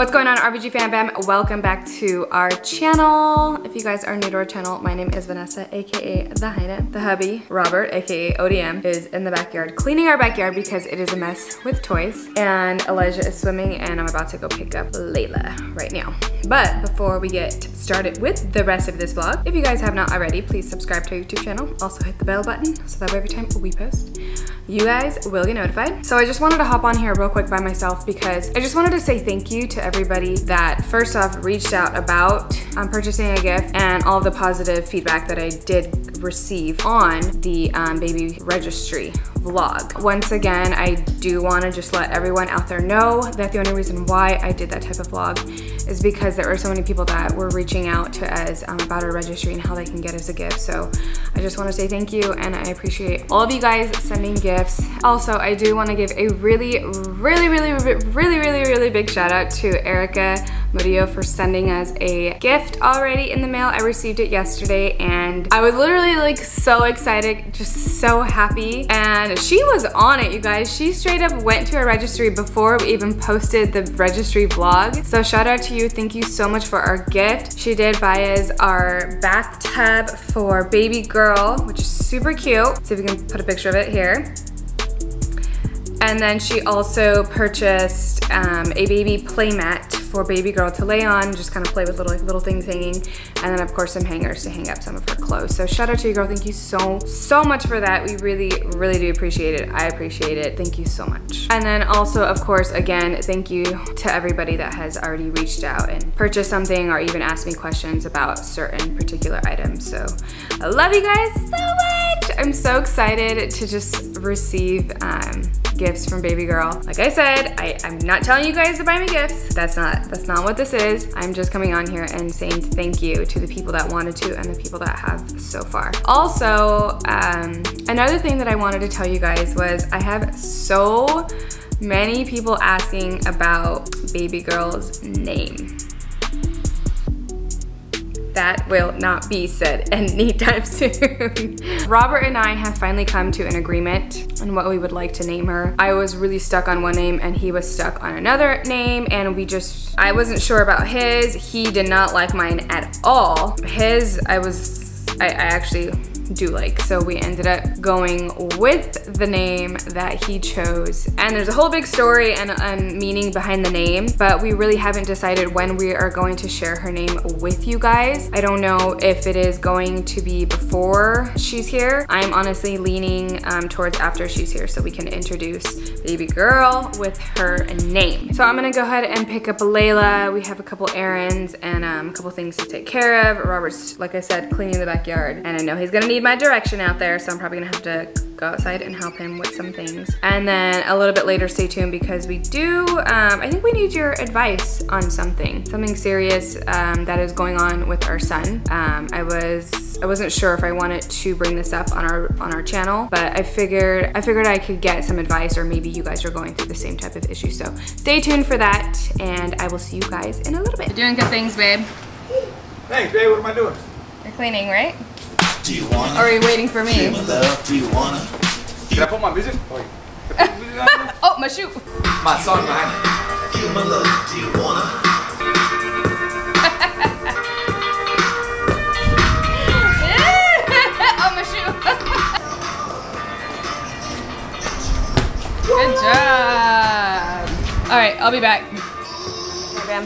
What's going on, RBG Fan Bam? Welcome back to our channel. If you guys are new to our channel, my name is Vanessa, aka The Heine. The hubby, Robert, aka ODM, is in the backyard cleaning our backyard because it is a mess with toys. And Elijah is swimming and I'm about to go pick up Layla right now. But before we get started with the rest of this vlog, if you guys have not already, please subscribe to our YouTube channel. Also hit the bell button so that way every time we post, you guys will get notified. So I just wanted to hop on here real quick by myself because I just wanted to say thank you to everybody that first off reached out about purchasing a gift and all of the positive feedback that I did receive on the baby registry vlog. Once again, I do want to just let everyone out there know that the only reason why I did that type of vlog is because there were so many people that were reaching out to us about our registry and how they can get us a gift. So I just want to say thank you and I appreciate all of you guys sending gifts. Also, I do want to give a really big shout out to Erica Murillo for sending us a gift already in the mail. I received it yesterday and I was literally like so excited, just so happy. And she was on it, you guys. She straight up went to a registry before we even posted the registry vlog. So shout out to you. Thank you so much for our gift. She did buy us our bathtub for baby girl, which is super cute. See if we can put a picture of it here. And then she also purchased a baby playmat for baby girl to lay on, just kind of play with little things hanging. And then of course some hangers to hang up some of her clothes. So shout out to you, girl. Thank you so much for that. We really do appreciate it. I appreciate it. Thank you so much. And then also, of course, again, thank you to everybody that has already reached out and purchased something or even asked me questions about certain particular items. So I love you guys so much. I'm so excited to just receive gifts from baby girl. Like I said, I'm not telling you guys to buy me gifts. That's not what this is. I'm just coming on here and saying thank you to the people that wanted to and the people that have so far. Also, another thing that I wanted to tell you guys was I have so many people asking about baby girl's name. That will not be said anytime soon. Robert and I have finally come to an agreement on what we would like to name her. I was really stuck on one name and he was stuck on another name, and I wasn't sure about his. He did not like mine at all. His, I actually do like. So we ended up going with the name that he chose. And there's a whole big story and meaning behind the name, but we really haven't decided when we are going to share her name with you guys. I don't know if it is going to be before she's here. I'm honestly leaning towards after she's here so we can introduce baby girl with her name. So I'm gonna go ahead and pick up Layla. We have a couple errands and a couple things to take care of. Robert's, like I said, cleaning the backyard, and I know he's gonna need my direction out there, so I'm probably gonna have to go outside and help him with some things. And then a little bit later, stay tuned because we do, I think we need your advice on something serious that is going on with our son. I wasn't sure if I wanted to bring this up on our channel, but I figured I could get some advice, or maybe you guys are going through the same type of issue. So stay tuned for that, and I will see you guys in a little bit. You're doing good things, babe. Thanks, babe. What am I doing? You're cleaning, right? Do you wanna? Or are you waiting for me? Feel my love, do you wanna? Can I put my music? Oh, Oh, my shoe. my song behind it. Feel my love, do you wanna? Oh, my shoe. Good job. All right, I'll be back.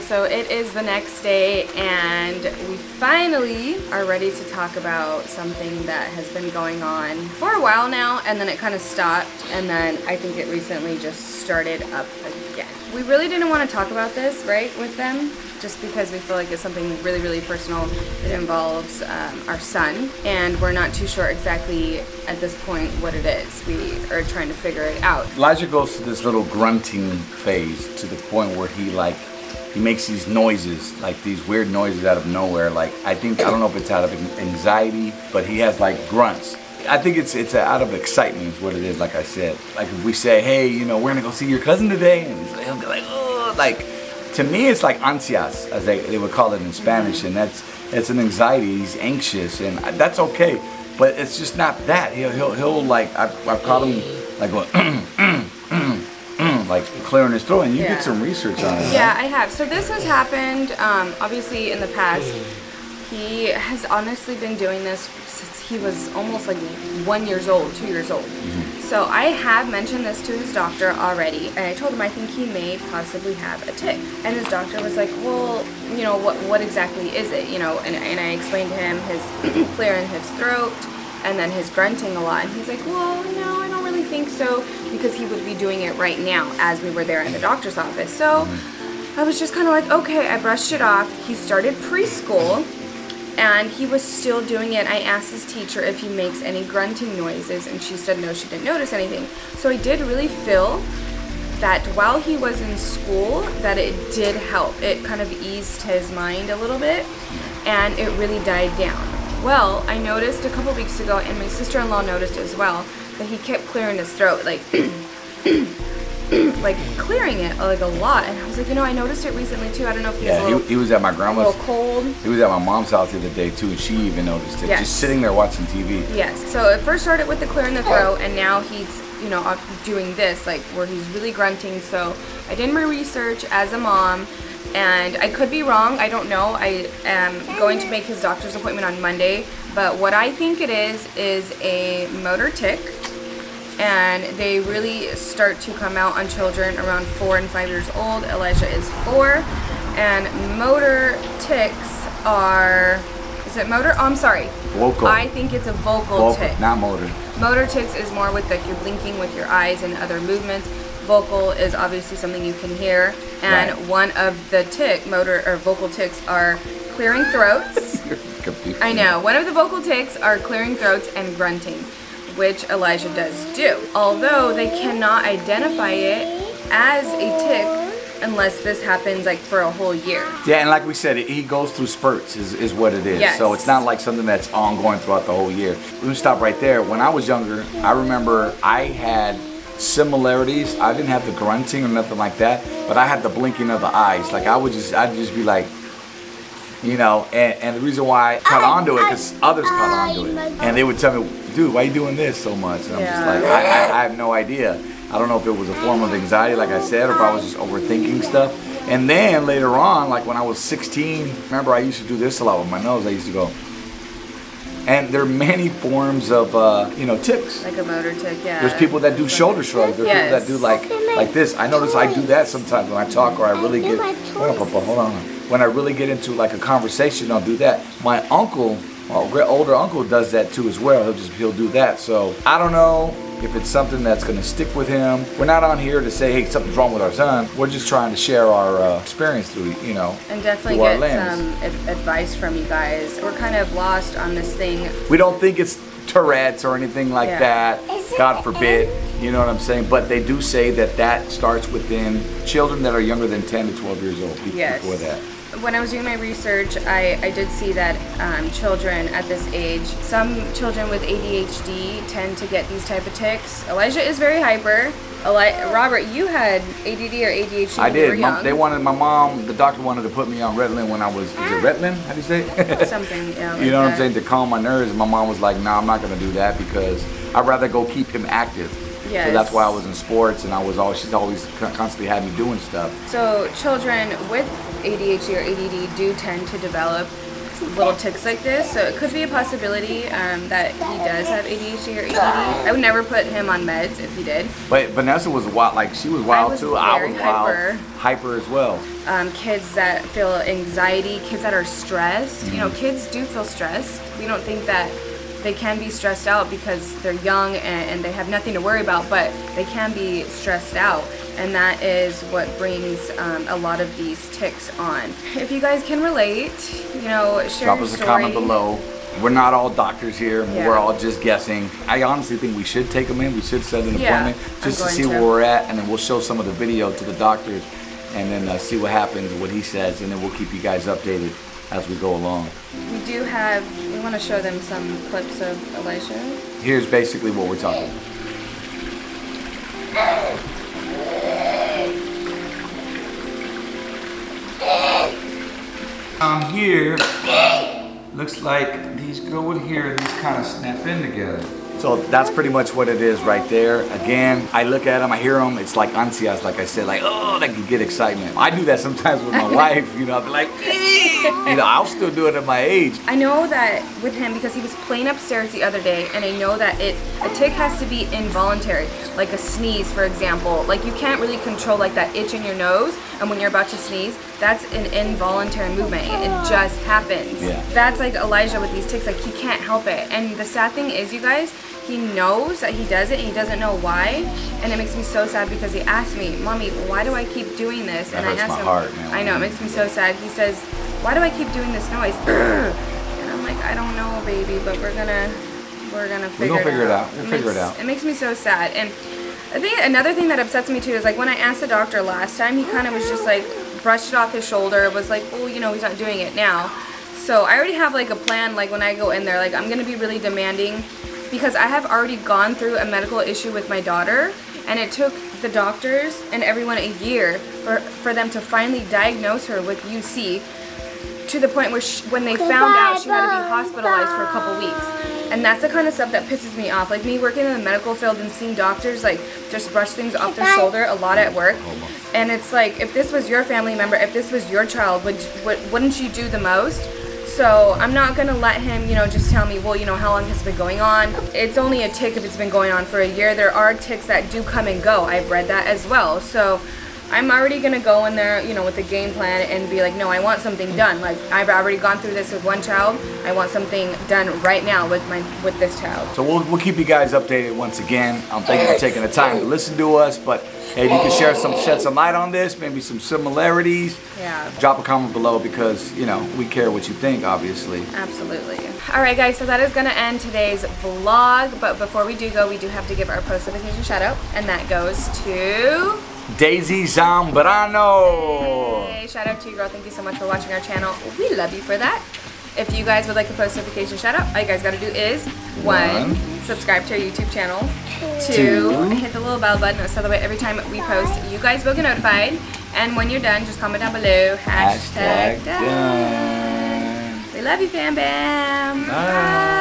So it is the next day and we finally are ready to talk about something that has been going on for a while now, and then it kind of stopped, and then I think it recently just started up again. We really didn't want to talk about this, right, with them, just because we feel like it's something really personal that involves our son, and we're not too sure exactly at this point what it is. We are trying to figure it out. Elijah goes to this little grunting phase to the point where he makes these noises, like these weird noises out of nowhere. Like, I don't know if it's out of anxiety, but he has like grunts. I think it's out of excitement is what it is, like I said. Like if we say, hey, you know, we're gonna go see your cousin today, and he'll be like, oh, like, to me it's like ansias, as they would call it in Spanish, and it's an anxiety, he's anxious, and that's okay, but it's just not that. He'll like, I've caught him like going, on, like clearing his throat, and you Yeah. did some research on it. Yeah, right? I have. So this has happened, obviously in the past. He has honestly been doing this since he was almost like 1 year old, 2 years old. So I have mentioned this to his doctor already, and I told him I think he may possibly have a tick. And his doctor was like, well, you know, what exactly is it? You know, and I explained to him his clearing his throat and then his grunting a lot. And he's like, well, no, I don't really think so, because he would be doing it right now as we were there in the doctor's office. So I was just kind of like, okay, I brushed it off. He started preschool, and he was still doing it. I asked his teacher if he makes any grunting noises, and she said no, she didn't notice anything. So I did really feel that while he was in school, that it did help. It kind of eased his mind a little bit, and it really died down. Well, I noticed a couple weeks ago, and my sister-in-law noticed as well, that he kept clearing his throat, like like clearing it like a lot. And I was like, you know, I noticed it recently too. I don't know if he was a little, he was at my a grandma's. little cold. He was at my mom's house the other day too, and she even noticed it. Yes. Just sitting there watching TV. Yes. So it first started with the clearing the throat, and now he's, you know, doing this, like where he's really grunting. So I did my research as a mom, and I could be wrong. I don't know. I am going to make his doctor's appointment on Monday, but what I think it is a motor tick. And they really start to come out on children around 4 and 5 years old. Elijah is 4, and motor ticks are, is it motor? Oh, I'm sorry. Vocal. I think it's a vocal tick. Not motor. Motor ticks is more with like you're blinking with your eyes and other movements. Vocal is obviously something you can hear. And Right. one of the motor or vocal ticks are clearing throats. Confused. I know. One of the vocal ticks are clearing throats and grunting, which Elijah does do. Although they cannot identify it as a tick unless this happens like for a whole year. Yeah, and like we said, he goes through spurts is what it is. Yes. So it's not like something that's ongoing throughout the whole year. We would stop right there. When I was younger, I remember I had similarities. I didn't have the grunting or nothing like that, but I had the blinking of the eyes. Like I'd just be like, you know, and the reason why I caught onto it, because others caught onto it. And they would tell me, dude, why are you doing this so much? And I'm just Yeah. like, I have no idea. I don't know if it was a form of anxiety, like I said, or if I was just overthinking stuff. And then later on, like when I was 16, remember I used to do this a lot with my nose. I used to go. And there are many forms of, you know, ticks. Like a motor tick, yeah. There's people that do shoulder shrugs. There's people that do like this. I notice I do that sometimes when I talk or I really get. Hold on, Papa, hold on. When I really get into like a conversation, I'll do that. My uncle, my older uncle, does that too as well. He'll do that. So I don't know if it's something that's gonna stick with him. We're not on here to say, hey, something's wrong with our son. We're just trying to share our experience through, you know, And definitely through our get lens. some advice from you guys. We're kind of lost on this thing. We don't think it's Tourette's or anything like Yeah. that. God forbid. You know what I'm saying? But they do say that that starts within children that are younger than 10 to 12 years old. Yes. Before that. When I was doing my research, I did see that children at this age, some children with ADHD tend to get these type of ticks. Elijah is very hyper. Robert, you had ADD or ADHD I when you were did. young. The doctor wanted to put me on Ritalin when I was, is it Ritalin? How do you say it? Something, yeah. Like You know what I'm that. saying? To calm my nerves. And my mom was like, nah, I'm not going to do that because I'd rather go keep him active. Yes. So that's why I was in sports and she's always constantly had me doing stuff. So children with ADHD or ADD do tend to develop little ticks like this. So it could be a possibility that he does have ADHD or ADD. I would never put him on meds if he did. But Vanessa was wild, like she was wild was too. I very was wild, hyper. hyper as well. Kids that feel anxiety, kids that are stressed. You know, kids do feel stressed. We don't think that they can be stressed out because they're young and they have nothing to worry about, but they can be stressed out. And that is what brings a lot of these ticks on. If you guys can relate, you know, share Drop your us a story. comment below. We're not all doctors here. Yeah. We're all just guessing. I honestly think we should take them in. We should set an Yeah, appointment just I'm to see going where to. we're at, and then we'll show some of the video to the doctors, and then see what happens, what he says, and then we'll keep you guys updated as we go along. We want to show them some clips of Elijah. Here's basically what we're talking about. Here, looks like these go in here, these kind of snap in together. So that's pretty much what it is right there. Again, I look at them, I hear them, it's like ansias, like I said, like, oh, that could get excitement. I do that sometimes with my wife, you know, I'll be like, you know, I'll still do it at my age. I know that with him because he was playing upstairs the other day, and I know that a tick has to be involuntary, like a sneeze, for example. Like you can't really control like that itch in your nose, and when you're about to sneeze, that's an involuntary movement. It just happens. Yeah. That's like Elijah with these ticks, like he can't help it. And the sad thing is, you guys, he knows that he does it and he doesn't know why, and it makes me so sad because he asked me, Mommy, why do I keep doing this? That and I hurts asked my him, heart, man. I know, it makes me so sad. He says, why do I keep doing this noise? And I'm like, I don't know, baby, but we're gonna figure it out. We'll figure it out. It makes me so sad. And I think another thing that upsets me too is like when I asked the doctor last time, he kind of was just like brushed it off his shoulder, was like, oh, you know, he's not doing it now. So I already have like a plan, like when I go in there, like I'm gonna be really demanding, because I have already gone through a medical issue with my daughter, and it took the doctors and everyone a year for them to finally diagnose her with UC, to the point where when they found out, she had to be hospitalized for a couple weeks. And that's the kind of stuff that pisses me off. Like me working in the medical field and seeing doctors like just brush things off their shoulder a lot at work. And it's like, if this was your family member, if this was your child, wouldn't you do the most? So I'm not gonna let him, you know, just tell me, well, you know, how long has it been going on? It's only a tick if it's been going on for a year. There are ticks that do come and go. I've read that as well. So I'm already gonna go in there, you know, with a game plan and be like, no, I want something done. Like I've already gone through this with one child. I want something done right now with this child. So we'll keep you guys updated once again. Thank you for taking the time to listen to us. But hey, if you can shed some light on this, maybe some similarities, Yeah. drop a comment below, because, you know, we care what you think, obviously. Absolutely. Alright guys, so that is going to end today's vlog, but before we do go, we do have to give our post notification shout out, and that goes to Daisy Zambrano. Hey, shout out to you, girl. Thank you so much for watching our channel. We love you for that. If you guys would like a post notification shout out, all you guys got to do is 1, subscribe to our YouTube channel, 2, hit the little bell button so that way every time we post, you guys will get notified. And when you're done, just comment down below, #done. Done. We love you, fam bam. Bye.